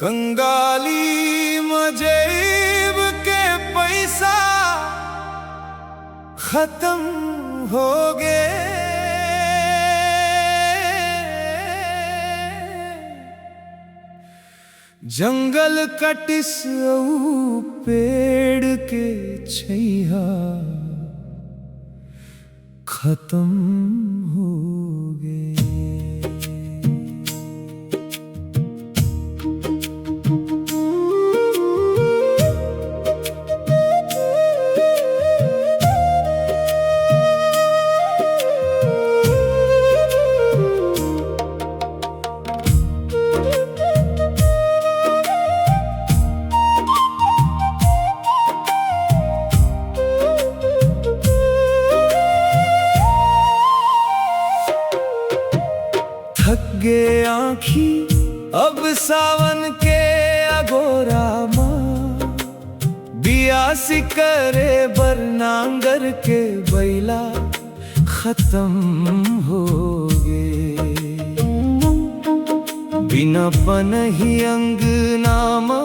कंगाली मजेब के पैसा खत्म हो गए। जंगल कटिस पेड़ के छैया खत्म हो गए। थक गे आँखी अब सावन के अगोरा माँ, बियासी करे बरनांगर के बैला खत्म हो गए। बिना पनही अंगनामा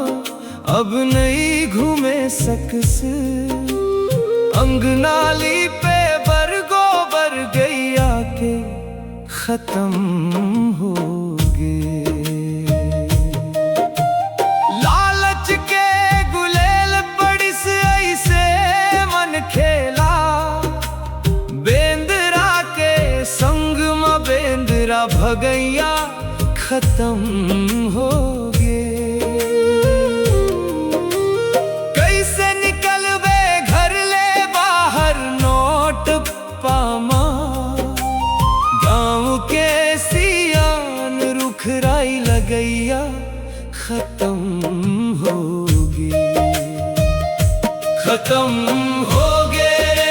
अब नहीं घूमे सकस, अंगनाली पे बरगोबर गैया के खत्म हो गए। लालच के गुलेल पड़िस ऐसे मन खेला, बेंदरा के संग में बेंदरा भगैया खत्म हो गए। कैसे निकलवे घर ले बाहर नोट पामा, रुखराई लगैया खत्म हो गए। खत्म हो गए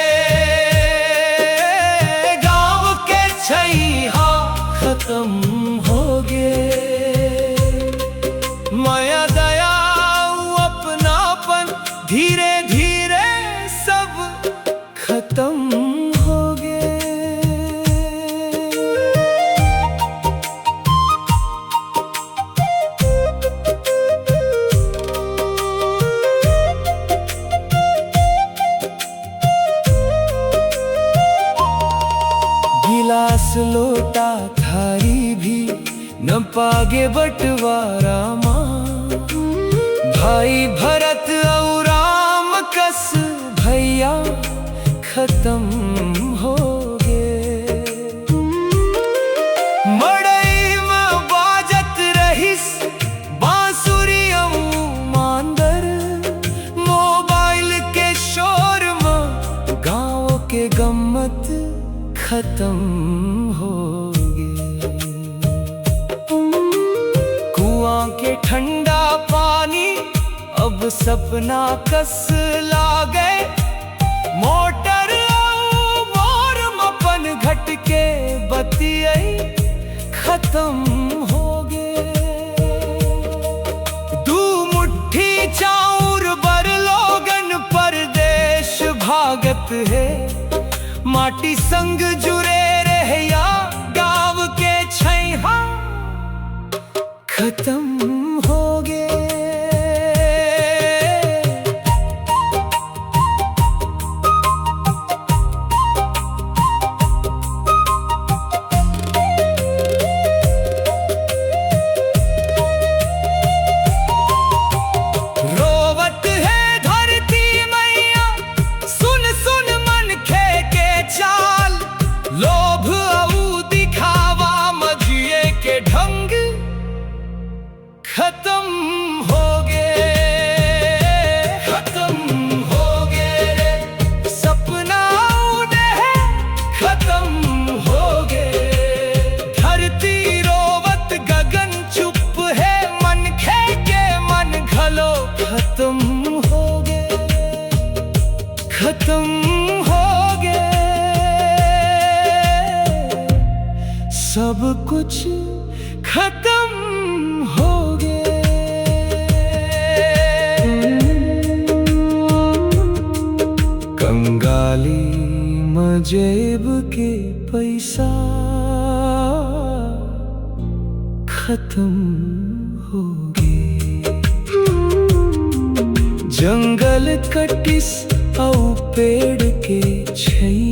गाँव के छैया खत्म हो गए। माया दया अपनापन धीरे धीरे सब खत्म हो गए। गिलास लोटा थारी भी न पागे बंटवारा माँ, भाई भरत और राम कस भैया खत्म हो गए। मड़ई में बाजत रहिस बांसुरिया मांदर, मोबाइल के शोर में गाँव के गम्मत खत्म हो गए। कुआं के ठंडा पानी अब सपना कस लागे, मोटर मोर मपन घट के बतियाई खत्म हो गए। दू मुट्ठी चाउर बर लोगन परदेश भागत है, माटी संग जुड़े रहया गाँव के छैया खत्म हो गए। रोवत है धरती मैया सुन सुन मन खे के चाल, लोभ औ दिखावा मजिए के ढंग खत्म हो गए। खत्म हो गए सपना है खत्म हो गए। धरती रोवत गगन चुप है, मन खे के मन घलो खत्म हो गए। खत्म हो गए सब कुछ खत्म हो गए। कंगाली मजेब के पैसा खत्म हो गए। जंगल कटिस औ पेड़ के छैया।